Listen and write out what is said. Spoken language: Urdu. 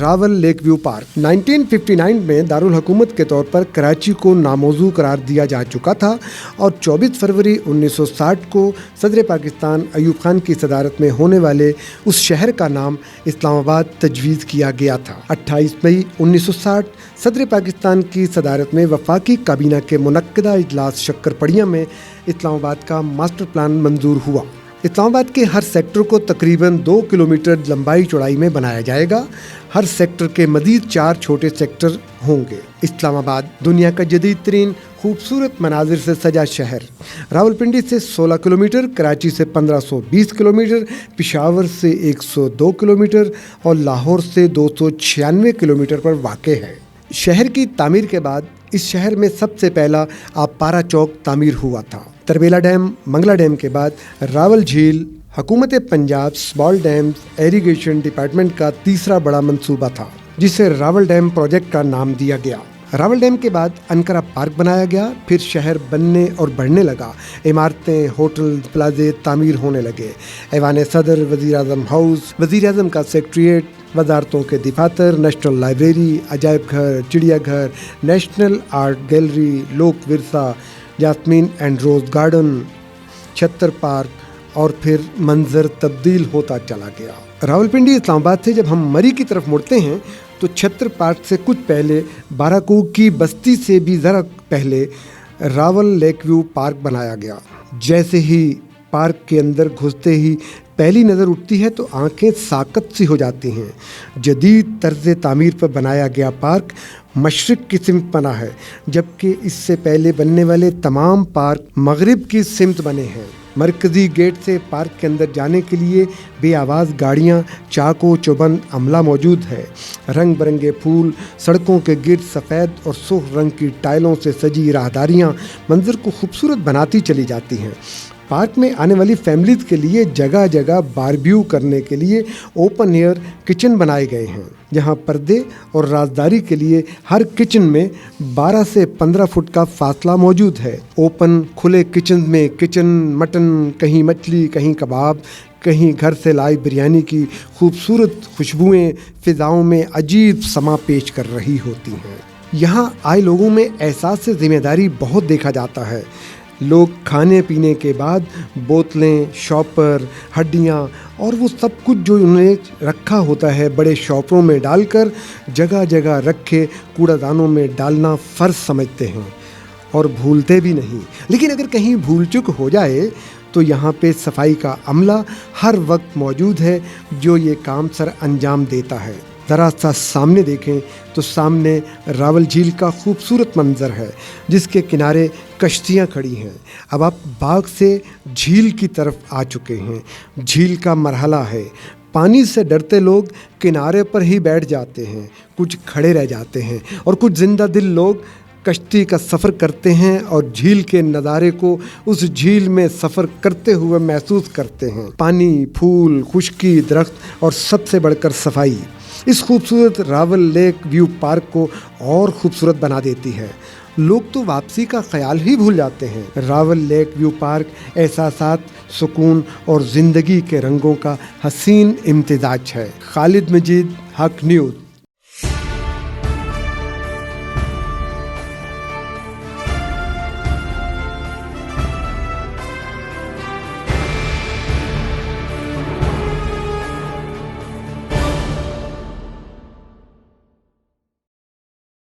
راول لیک ویو پارک 1959 میں دارالحکومت کے طور پر کراچی کو ناموزوں قرار دیا جا چکا تھا اور 24 فروری 1960 کو صدر پاکستان ایوب خان کی صدارت میں ہونے والے اس شہر کا نام اسلام آباد تجویز کیا گیا تھا۔ 28 مئی 1960 صدر پاکستان کی صدارت میں وفاقی کابینہ کے منعقدہ اجلاس شکرپڑیاں میں اسلام آباد کا ماسٹر پلان منظور ہوا۔ اسلام آباد کے ہر سیکٹر کو تقریباً 2 کلومیٹر لمبائی چوڑائی میں بنایا جائے گا۔ ہر سیکٹر کے مزید 4 چھوٹے سیکٹر ہوں گے۔ اسلام آباد دنیا کا جدید ترین خوبصورت مناظر سے سجا شہر، راولپنڈی سے 16 کلومیٹر، کراچی سے 1520 کلومیٹر، پشاور سے 102 کلومیٹر اور لاہور سے 296 کلومیٹر پر واقع ہے۔ شہر کی تعمیر کے بعد اس شہر میں سب سے پہلا آبپارا چوک تعمیر ہوا تھا۔ تربیلا ڈیم، منگلا ڈیم کے بعد راول جھیل حکومت Punjab small dams irrigation department کا تیسرا بڑا منصوبہ تھا، جسے راول ڈیم پروجیکٹ کا نام دیا گیا۔ راول ڈیم کے بعد انکرا پارک بنایا گیا، پھر شہر بننے اور بڑھنے لگا۔ عمارتیں، ہوٹل، پلازے تعمیر ہونے لگے۔ ایوان صدر، وزیر اعظم ہاؤس، وزیر اعظم کا سیکریٹریٹ، وزارتوں کے دفاتر، نیشنل لائبریری، عجائب گھر، چڑیا گھر، national art gallery, Lok Virsa, Jasmine and Rose Garden, Chattar Park, اور پھر منظر تبدیل ہوتا چلا گیا۔ راولپنڈی اسلام آباد سے جب ہم مری کی طرف مڑتے ہیں تو چھتر پارک سے کچھ پہلے باراکوگ کی بستی سے بھی ذرا پہلے راول لیک ویو پارک بنایا گیا۔ جیسے ہی پارک کے اندر گھستے ہی پہلی نظر اٹھتی ہے تو آنکھیں ساکت سی ہو جاتی ہیں۔ جدید طرز تعمیر پر بنایا گیا پارک مشرق کی سمت بنا ہے، جبکہ اس سے پہلے بننے والے تمام پارک مغرب کی سمت بنے ہیں۔ مرکزی گیٹ سے پارک کے اندر جانے کے لیے بے آواز گاڑیاں، چاقو چوبند عملہ موجود ہے۔ رنگ برنگے پھول، سڑکوں کے گرد سفید اور سرخ رنگ کی ٹائلوں سے سجی راہداریاں منظر کو خوبصورت بناتی چلی جاتی ہیں۔ پارک میں آنے والی فیملیز کے لیے جگہ جگہ باربیو کرنے کے لیے اوپن ایئر کچن بنائے گئے ہیں، جہاں پردے اور رازداری کے لیے ہر کچن میں 12 سے 15 فٹ کا فاصلہ موجود ہے۔ اوپن کھلے کچن میں مٹن، کہیں مچھلی، کہیں کباب، کہیں گھر سے لائی بریانی کی خوبصورت خوشبوئیں فضاؤں میں عجیب سما پیش کر رہی ہوتی ہیں۔ یہاں آئے لوگوں میں احساس ذمہ داری بہت دیکھا جاتا ہے۔ لوگ کھانے پینے کے بعد بوتلیں، شاپر، ہڈیاں اور وہ سب کچھ جو انہیں رکھا ہوتا ہے بڑے شاپروں میں ڈال کر جگہ جگہ رکھے کوڑا دانوں میں ڈالنا فرض سمجھتے ہیں اور بھولتے بھی نہیں۔ لیکن اگر کہیں بھول چک ہو جائے تو یہاں پہ صفائی کا عملہ ہر وقت موجود ہے جو یہ کام سر انجام دیتا ہے۔ ذرا سا سامنے دیکھیں تو سامنے راول جھیل کا خوبصورت منظر ہے، جس کے کنارے کشتیاں کھڑی ہیں۔ اب آپ باغ سے جھیل کی طرف آ چکے ہیں۔ جھیل کا مرحلہ ہے، پانی سے ڈرتے لوگ کنارے پر ہی بیٹھ جاتے ہیں، کچھ کھڑے رہ جاتے ہیں اور کچھ زندہ دل لوگ کشتی کا سفر کرتے ہیں اور جھیل کے نظارے کو اس جھیل میں سفر کرتے ہوئے محسوس کرتے ہیں۔ پانی، پھول، خشکی، درخت اور سب سے بڑھ کر صفائی اس خوبصورت راول لیک ویو پارک کو اور خوبصورت بنا دیتی ہے۔ لوگ تو واپسی کا خیال ہی بھول جاتے ہیں۔ راول لیک ویو پارک احساسات، سکون اور زندگی کے رنگوں کا حسین امتزاج ہے۔ خالد مجید، حق نیوز۔